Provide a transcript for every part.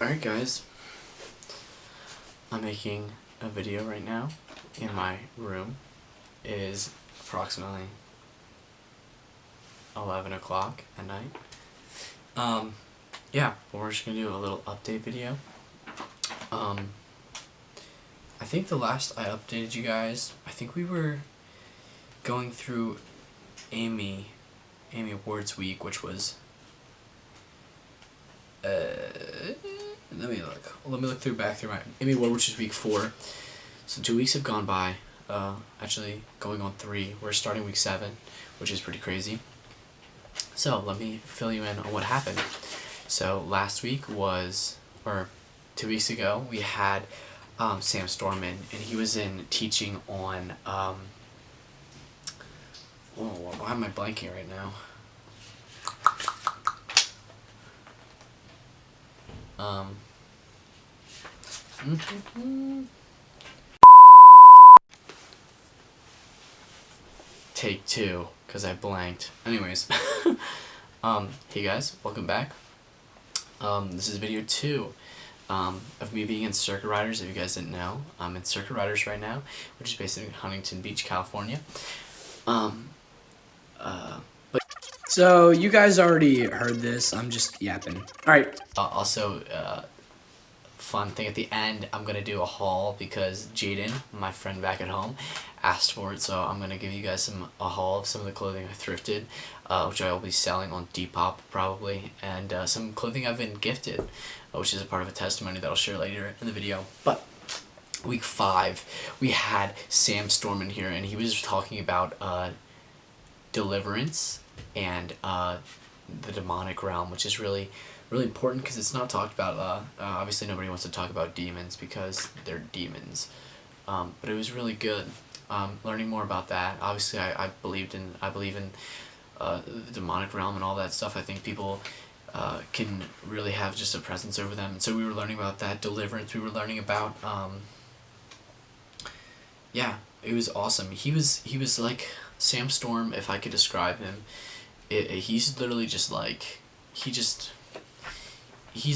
Alright guys, I'm making a video right now in my room. It is approximately 11 o'clock at night. Yeah, we're just gonna do a little update video. I think the last I updated you guys, I think we were going through Amy Awards week, which was let me look through my Emmy Award, which is week 4. So 2 weeks have gone by. Actually going on 3. We're starting week 7, which is pretty crazy. So let me fill you in on what happened. So last week was, or 2 weeks ago, we had Sam Storman, and he was in teaching on why am I blanking right now? Take 2, because I blanked. Anyways, hey guys, welcome back. This is video 2 of me being in Circuit Riders. If you guys didn't know, I'm in Circuit Riders right now, which is based in Huntington Beach, California. So you guys already heard this. I'm just yapping. All right. Also, fun thing at the end, I'm gonna do a haul because Jaden, my friend back at home, asked for it. So I'm gonna give you guys a haul of some of the clothing I thrifted, which I will be selling on Depop probably, and some clothing I've been gifted, which is a part of a testimony that I'll share later in the video. But week 5, we had Sam Storman here, and he was talking about deliverance and the demonic realm, which is really important because it's not talked about. Obviously nobody wants to talk about demons because they're demons, but it was really good learning more about that. Obviously I believe in the demonic realm and all that stuff. I think people can really have just a presence over them, and so we were learning about that deliverance. We were learning about yeah, it was awesome. He was like Sam Storm, if I could describe him. He's literally just like, he's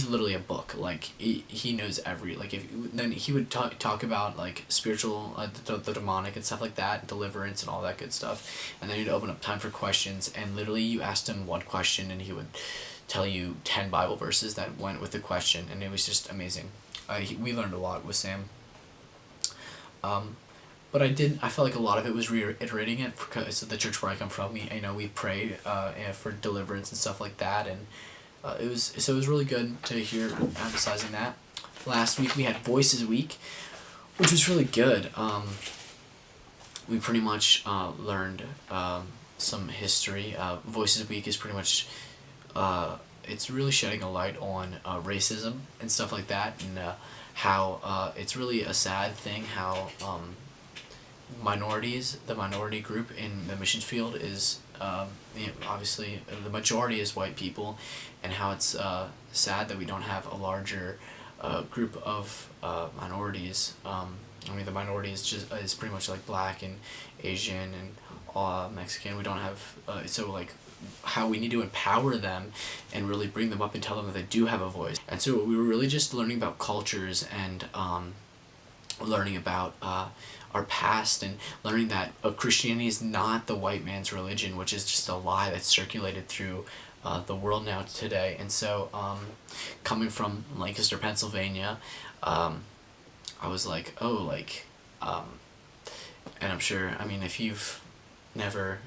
literally a book. Like he knows then he would talk about like spiritual, the demonic and stuff like that, deliverance and all that good stuff, and then he'd open up time for questions, and literally you asked him one question and he would tell you 10 Bible verses that went with the question, and it was just amazing. We learned a lot with Sam. But I felt like a lot of it was reiterating it, because the church where I come from, we pray for deliverance and stuff like that, and it was really good to hear emphasizing that. Last week we had Voices Week, which was really good. We pretty much learned some history. Voices Week is pretty much it's really shedding a light on racism and stuff like that, and how it's really a sad thing how the minority group in the missions field is obviously the majority is white people, and how it's sad that we don't have a larger group of minorities. The minority is pretty much like Black and Asian and Mexican. We don't have so like how we need to empower them and really bring them up and tell them that they do have a voice. And so we were really just learning about cultures and learning about our past, and learning that Christianity is not the white man's religion, which is just a lie that's circulated through the world now today. And so coming from Lancaster, Pennsylvania, I was like, and I'm sure, if you've never,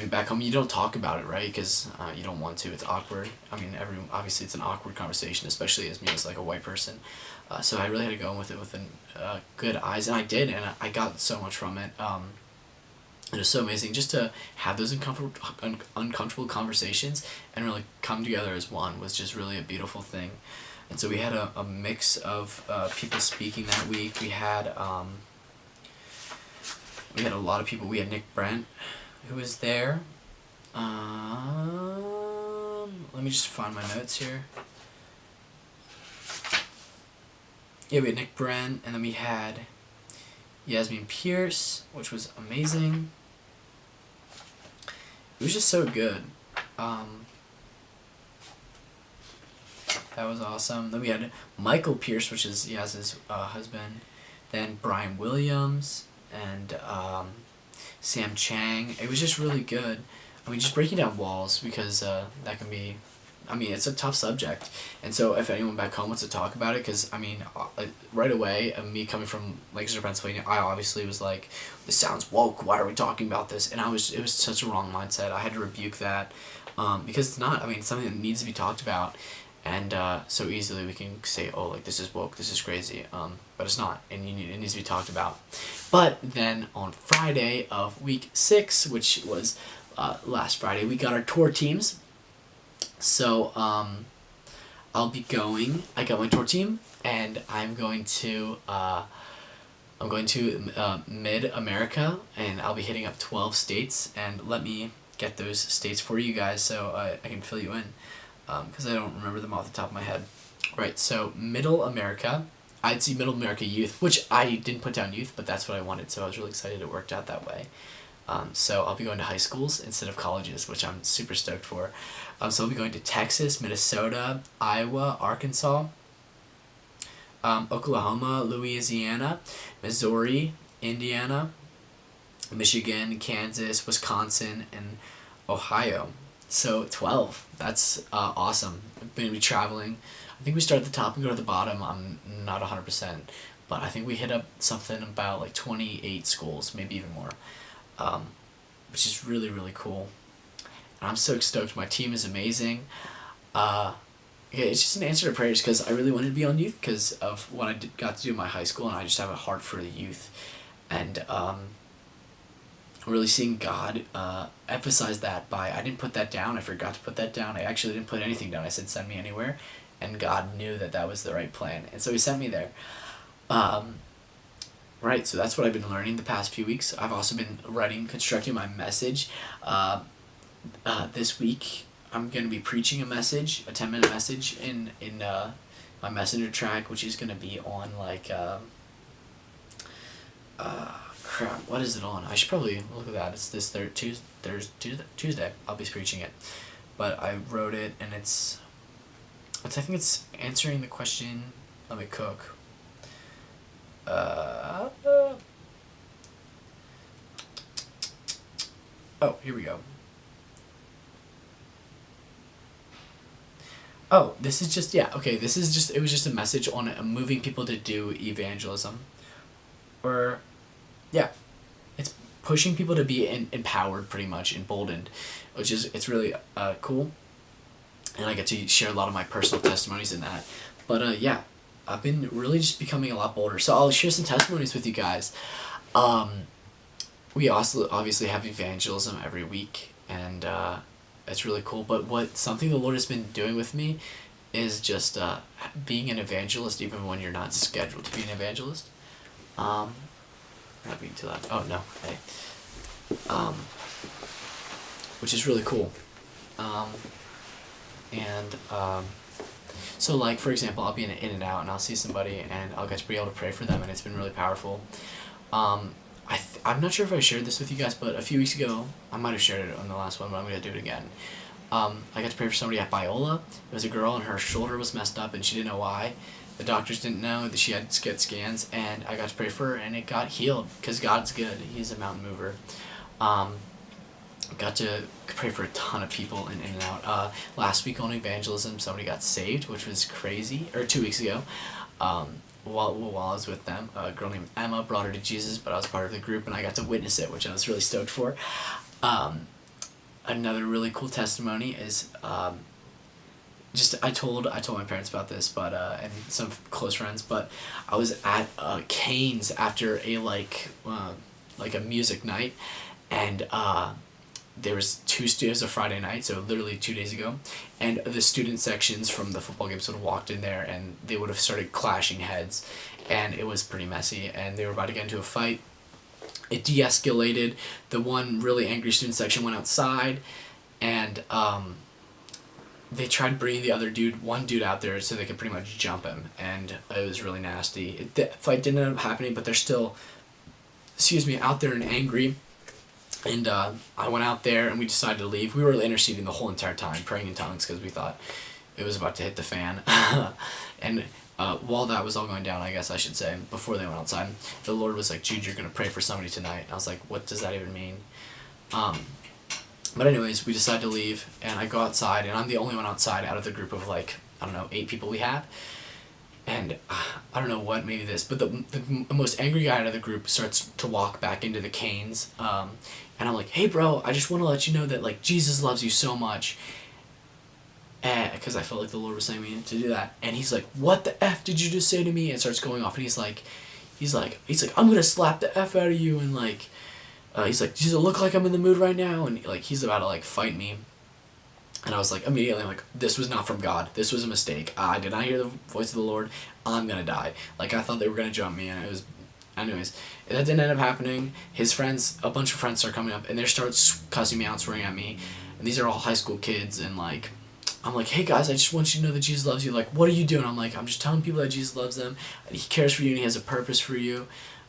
back home you don't talk about it, right? Because you don't want to. It's awkward. Obviously it's an awkward conversation, especially as me as like a white person. So I really had to go in with it with good eyes, and I did, and I got so much from it. It was so amazing just to have those uncomfortable conversations and really come together as one was just really a beautiful thing. And so we had a mix of people speaking that week. We had a lot of people. We had Nick Brent, who was there. Let me just find my notes here. Yeah, we had Nick Brent, and then we had Yasmin Pierce, which was amazing. It was just so good. That was awesome. Then we had Michael Pierce, which is Yaz's husband. Then Brian Williams and Sam Chang. It was just really good. I mean, just breaking down walls because that can be. I mean, it's a tough subject, and so if anyone back home wants to talk about it, because I mean, right away, me coming from Lancaster, Pennsylvania, I obviously was like, "This sounds woke. Why are we talking about this?" And it was such a wrong mindset. I had to rebuke that, because it's not. I mean, it's something that needs to be talked about, and so easily we can say, "Oh, like this is woke. This is crazy," but it's not, and it needs to be talked about. But then on Friday of week 6, which was last Friday, we got our tour teams. So, I'll be going. I got my tour team, and I'm going to Mid America, and I'll be hitting up 12 states. And let me get those states for you guys, so I can fill you in, because I don't remember them off the top of my head. Right. So Middle America, I'd see Middle America Youth, which I didn't put down youth, but that's what I wanted. So I was really excited it worked out that way. So I'll be going to high schools instead of colleges, which I'm super stoked for. So I'll be going to Texas, Minnesota, Iowa, Arkansas, Oklahoma, Louisiana, Missouri, Indiana, Michigan, Kansas, Wisconsin, and Ohio. So 12. That's awesome. I'm going to be traveling. I think we start at the top and go to the bottom. I'm not 100%, but I think we hit up something about like 28 schools, maybe even more. Which is really, really cool. And I'm so stoked. My team is amazing. It's just an answer to prayers because I really wanted to be on youth because of what I got to do in my high school, and I just have a heart for the youth. And really seeing God emphasize that by, I didn't put that down. I forgot to put that down. I actually didn't put anything down. I said, send me anywhere. And God knew that that was the right plan. And so he sent me there. Right, so that's what I've been learning the past few weeks. I've also been constructing my message. This week, I'm going to be preaching a message, a 10-minute message in my messenger track, which is going to be on like, crap, what is it on? I should probably look at that. It's this Tuesday. I'll be preaching it. But I wrote it, and I think it's answering the question, let me cook. Oh, here we go. Oh, this is just, yeah, okay, this is just, it was just a message on moving people to do evangelism. Or, yeah, it's pushing people to be empowered, pretty much, emboldened, which is, it's really cool. And I get to share a lot of my personal testimonies in that. But, yeah. I've been really just becoming a lot bolder. So I'll share some testimonies with you guys. We also obviously have evangelism every week, and it's really cool. But something the Lord has been doing with me is just being an evangelist even when you're not scheduled to be an evangelist. Not being too loud. Oh, no. Hey. Which is really cool. So, like, for example, I'll be in In-N-Out, and I'll see somebody, and I'll get to be able to pray for them, and it's been really powerful. I'm not sure if I shared this with you guys, but a few weeks ago, I might have shared it on the last one, but I'm going to do it again. I got to pray for somebody at Biola. It was a girl, and her shoulder was messed up, and she didn't know why. The doctors didn't know that she had to get scans, and I got to pray for her, and it got healed, because God's good. He's a mountain mover. Got to pray for a ton of people in In-N-Out. Last week on evangelism, somebody got saved, which was crazy. Or 2 weeks ago, while I was with them, a girl named Emma brought her to Jesus, but I was part of the group, and I got to witness it, which I was really stoked for. Another really cool testimony is I told my parents about this, but and some close friends, but I was at Cane's after a like a music night, and there was a Friday night, so literally 2 days ago, and the student sections from the football games would have walked in there, and they would have started clashing heads, and it was pretty messy, and they were about to get into a fight. It de-escalated. The one really angry student section went outside, and they tried bringing one dude out there so they could pretty much jump him, and it was really nasty. The fight didn't end up happening, but they're still, out there and angry. And I went out there, and we decided to leave. We were interceding the whole entire time, praying in tongues, because we thought it was about to hit the fan. And while that was all going down, I guess I should say, before they went outside, the Lord was like, Jude, you're going to pray for somebody tonight. And I was like, what does that even mean? But anyways, we decided to leave, and I go outside, and I'm the only one outside out of the group of, like, I don't know, 8 people we have. And I don't know what, maybe this, but the most angry guy out of the group starts to walk back into the Canes. And I'm like, hey, bro, I just want to let you know that, like, Jesus loves you so much. Because I felt like the Lord was saying me to do that. And he's like, what the F did you just say to me? And starts going off. And he's like, I'm going to slap the F out of you. And, like, he's like, does it look like I'm in the mood right now? And, like, he's about to, like, fight me. And I was like, immediately, I'm like, this was not from God. This was a mistake. I did not hear the voice of the Lord. I'm going to die. Like, I thought they were going to jump me. And it was, anyways, that didn't end up happening. His friends, a bunch of friends start coming up. And they start cussing me out, swearing at me. And these are all high school kids. And, like, I'm like, hey guys, I just want you to know that Jesus loves you. Like, what are you doing? I'm like, I'm just telling people that Jesus loves them. And he cares for you and he has a purpose for you.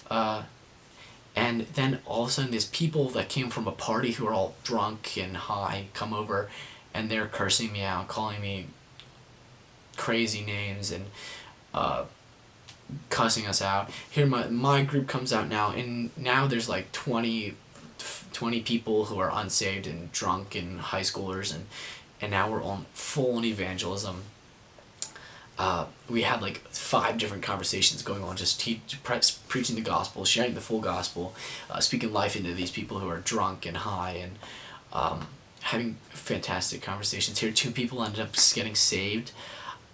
And then all of a sudden, these people that came from a party who are all drunk and high come over, and they're cursing me out, calling me crazy names, and cussing us out. Here, my group comes out now, and now there's like 20 people who are unsaved and drunk and high schoolers, and now we're on full on evangelism. We had like 5 different conversations going on, just preaching the gospel, sharing the full gospel, speaking life into these people who are drunk and high, and having fantastic conversations. Here, 2 people ended up getting saved,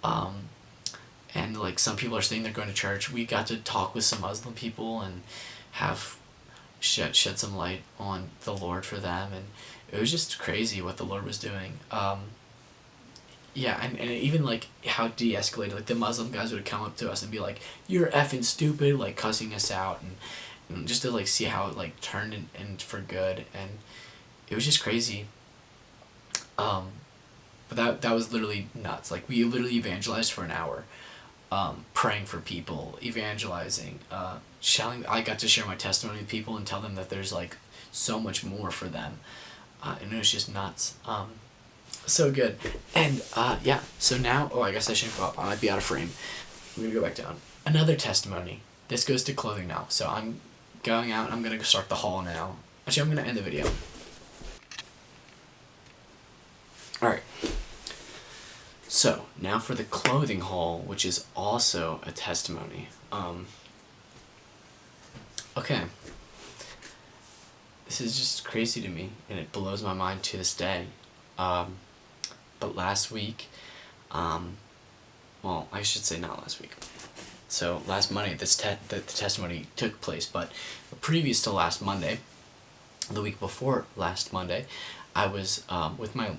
and like some people are saying they're going to church. We got to talk with some Muslim people and have shed some light on the Lord for them, and it was just crazy what the Lord was doing. Yeah, and even, like, how de-escalated, like, the Muslim guys would come up to us and be like, you're effing stupid, like, cussing us out, and just to, like, see how it, like, turned and for good, and it was just crazy. But that was literally nuts. Like, we literally evangelized for an hour, praying for people, evangelizing, I got to share my testimony with people and tell them that there's, like, so much more for them, and it was just nuts. So good. And yeah, so now, I guess I shouldn't go up. I might be out of frame. I'm going to go back down. Another testimony. This goes to clothing now. So I'm going out. I'm going to start the haul now. Actually, I'm going to end the video. Alright. So, now for the clothing haul, which is also a testimony. Okay. This is just crazy to me, and it blows my mind to this day. But last week, well, I should say not last week. So last Monday, the testimony took place, but previous to last Monday, the week before last Monday, I was with my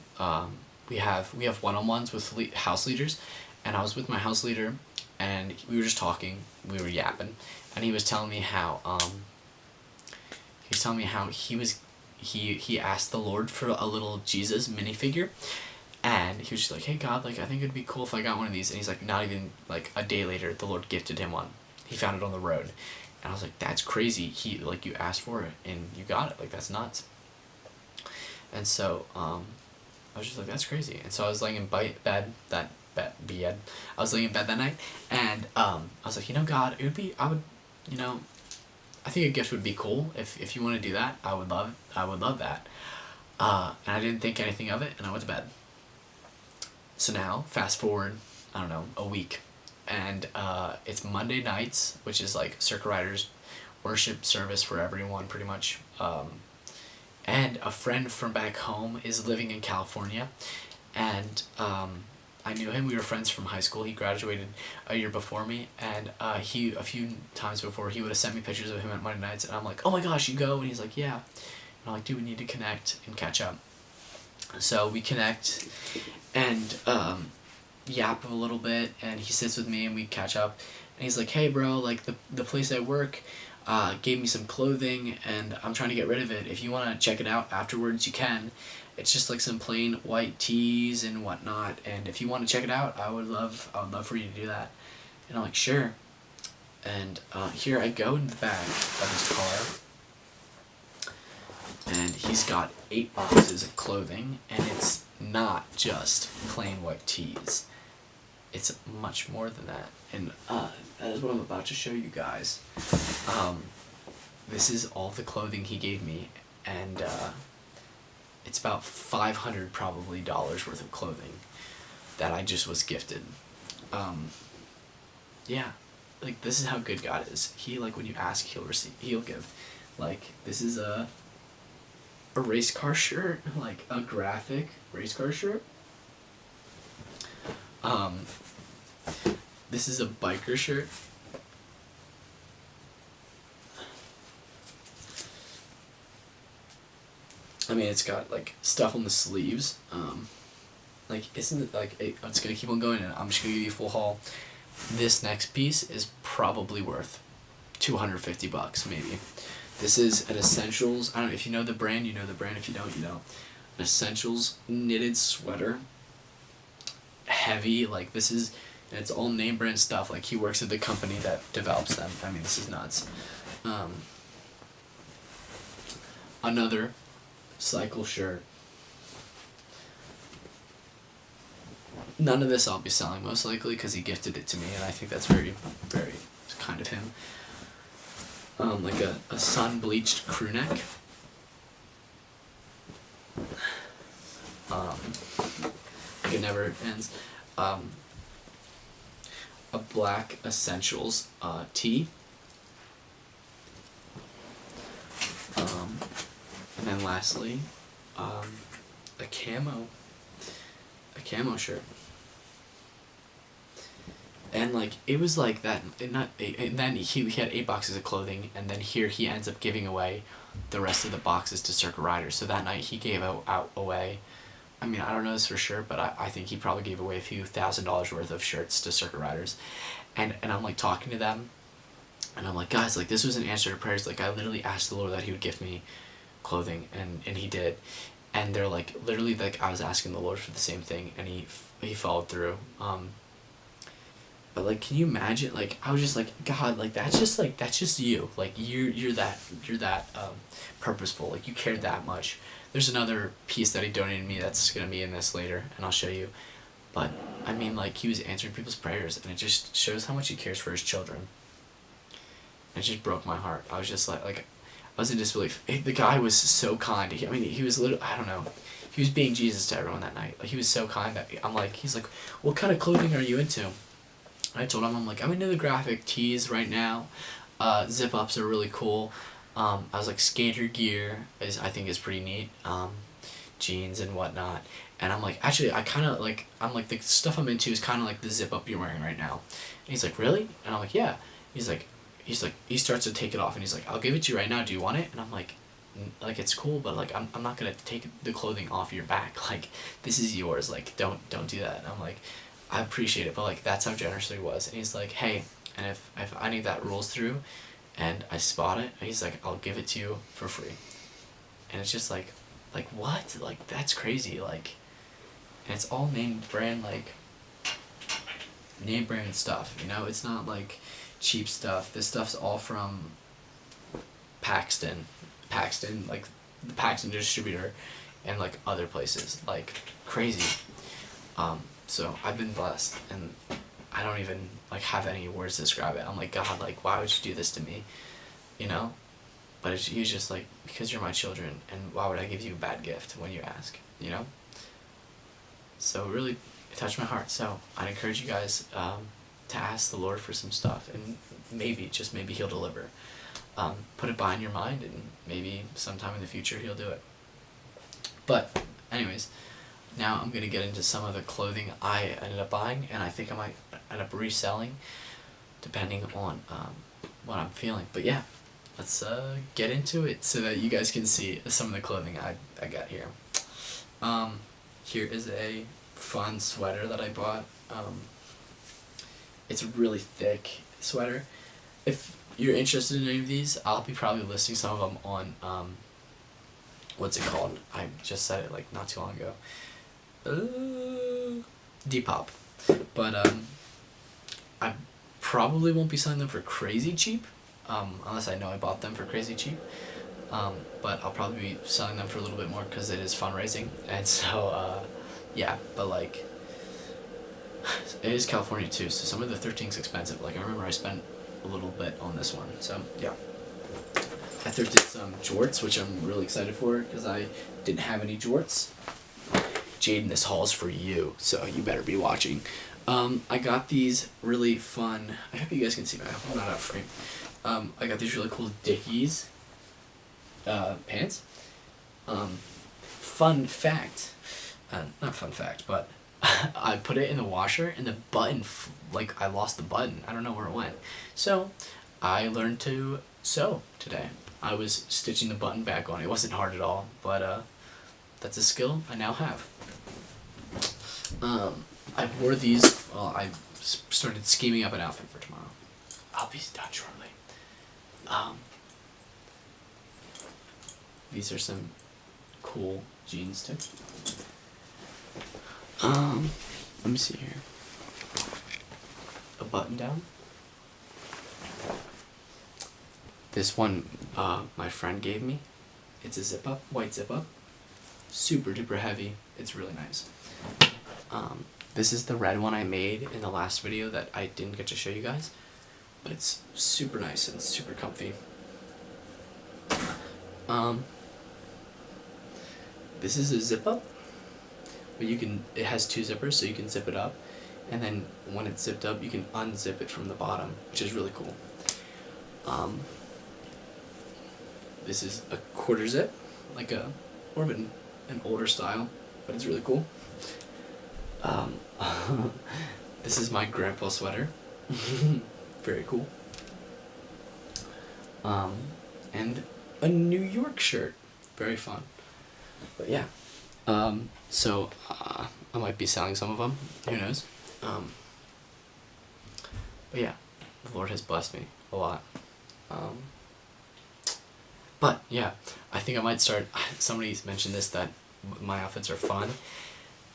we have one-on-ones with house leaders, and I was with my house leader, and we were just talking, we were yapping, and he was telling me how he asked the Lord for a little Jesus minifigure, and he was just like, hey God, like, I think it'd be cool if I got one of these, and he's like, not even like a day later, the Lord gifted him one. He found it on the road, and I was like, that's crazy. He, like, you asked for it and you got it, like, that's nuts. And so I was just like, that's crazy. And so I was laying in bed that night, and I was like, you know, God, I think a gift would be cool. If you want to do that, I would love that. And I didn't think anything of it, and I went to bed. So now, fast forward, I don't know, a week, and it's Monday nights, which is like Circle Riders worship service for everyone, pretty much. And a friend from back home is living in California, and I knew him. We were friends from high school. He graduated a year before me, and a few times before, he would have sent me pictures of him at Monday nights, and I'm like, oh my gosh, you go? And he's like, yeah. And I'm like, dude, we need to connect and catch up. So we connect and yap a little bit, and he sits with me and we catch up, and he's like, hey bro, like, the place I work gave me some clothing, and I'm trying to get rid of it. If you want to check it out afterwards, you can. It's just like some plain white tees and whatnot, and if you want to check it out, I would love for you to do that. And I'm like, sure. And here I go in the back of his car, and he's got 8 boxes of clothing, and it's not just plain white tees. It's much more than that. And that is what I'm about to show you guys. This is all the clothing he gave me, and it's about $500 probably worth of clothing that I just was gifted. Yeah, like, this is how good God is. He, like, when you ask, he'll give. Like, this is a race car shirt, like a graphic race car shirt. This is a biker shirt. I mean, it's got like stuff on the sleeves. Like, isn't it like I'm just gonna keep on going, and I'm just gonna give you a full haul. This next piece is probably worth $250 maybe. This is an Essentials. I don't know if you know the brand. You know the brand. If you don't, you don't. An Essentials knitted sweater. Heavy, like, this is, and it's all name brand stuff. Like, he works at the company that develops them. I mean, this is nuts. Another cycle shirt. None of this I'll be selling, most likely, because he gifted it to me, and I think that's very, very kind of him. Like a sun bleached crew neck. Like, it never ends. A black Essentials tee. And then lastly, a camo shirt. And like, it was like that, and then he had 8 boxes of clothing, and then here he ends up giving away the rest of the boxes to Circuit Riders. So that night he gave away, I mean, I don't know this for sure, but I think he probably gave away a few $1,000 worth of shirts to Circuit Riders. And I'm like talking to them, and I'm like, guys, like, this was an answer to prayers. Like, I literally asked the Lord that he would gift me clothing, and he did. And they're like, literally, like, I was asking the Lord for the same thing, and he followed through. But like, can you imagine? Like, I was just like, God, like, that's just you. Like, you're that purposeful. Like, you cared that much. There's another piece that he donated me that's gonna be in this later, and I'll show you. But I mean, like, he was answering people's prayers, and it just shows how much he cares for his children. And it just broke my heart. I was just like I was in disbelief. The guy was so kind. He was literally, I don't know. He was being Jesus to everyone that night. Like, he was so kind that I'm like, he's like, what kind of clothing are you into? I told him, I'm like, I'm into the graphic tees right now. Zip ups are really cool. I was like, skater gear I think is pretty neat. Jeans and whatnot. And I'm like, actually, I'm like, the stuff I'm into is kind of like the zip up you're wearing right now. And he's like, really? And I'm like, yeah. He's like, he starts to take it off, and he's like, I'll give it to you right now. Do you want it? And I'm like, it's cool, but like, I'm not gonna take the clothing off your back. Like, this is yours. Like, don't do that. And I'm like, I appreciate it, but like, that's how generous he was. And he's like, hey, and if any of that rolls through and I spot it, he's like, I'll give it to you for free. And it's just like what? Like, that's crazy. Like, and it's all name brand stuff, you know? It's not like cheap stuff. This stuff's all from Paxton, like the Paxton distributor, and like other places. Like, crazy. So I've been blessed, and I don't even like have any words to describe it. I'm like, God, like, why would you do this to me? You know? But he was just like, because you're my children, and why would I give you a bad gift when you ask? You know? So really, it touched my heart. So I'd encourage you guys to ask the Lord for some stuff, and maybe, just maybe, he'll deliver. Put it behind your mind, and maybe sometime in the future he'll do it. But anyways, now I'm going to get into some of the clothing I ended up buying, and I think I might end up reselling, depending on what I'm feeling. But yeah, let's get into it so that you guys can see some of the clothing I got here. Here is a fun sweater that I bought. It's a really thick sweater. If you're interested in any of these, I'll be probably listing some of them on, what's it called? I just said it like not too long ago. Depop. But I probably won't be selling them for crazy cheap, unless I know I bought them for crazy cheap. But I'll probably be selling them for a little bit more because it is fundraising, and so yeah, but like, it is California too, so some of the thrifting's expensive. Like I remember I spent a little bit on this one, so yeah. I thrifted some jorts, which I'm really excited for because I didn't have any jorts. Jaden, this haul's for you, so you better be watching. I got these really fun. I hope you guys can see me. I'm not out of frame. I got these really cool Dickies pants. Fun fact, not fun fact, but I put it in the washer and the button, like I lost the button. I don't know where it went. So I learned to sew today. I was stitching the button back on. It wasn't hard at all, but that's a skill I now have. I wore these. Well, I started scheming up an outfit for tomorrow. I'll be done shortly. These are some cool jeans too. Let me see here. A button down. This one, my friend gave me. It's a zip up, white zip up. Super duper heavy. It's really nice. This is the red one I made in the last video that I didn't get to show you guys, but it's super nice and super comfy. This is a zip up, but it has two zippers, so you can zip it up, and then when it's zipped up, you can unzip it from the bottom, which is really cool. This is a quarter zip, like more of an older style, but it's really cool. This is my grandpa sweater. Very cool. And a New York shirt. Very fun. But yeah. So I might be selling some of them. Who knows? But yeah, the Lord has blessed me a lot. But yeah, I think I might start. Somebody's mentioned this, that my outfits are fun.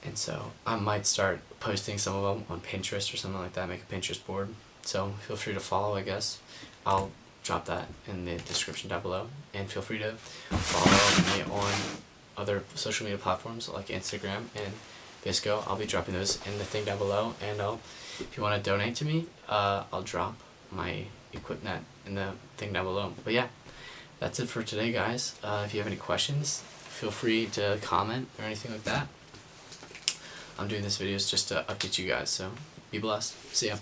And so I might start posting some of them on Pinterest or something like that, make a Pinterest board. So feel free to follow, I guess. I'll drop that in the description down below. And feel free to follow me on other social media platforms like Instagram and Visco. I'll be dropping those in the thing down below. And if you want to donate to me, I'll drop my Equipnet in the thing down below. But yeah, that's it for today, guys. If you have any questions, feel free to comment or anything like that. I'm doing this videos just to update you guys, so be blessed. See ya.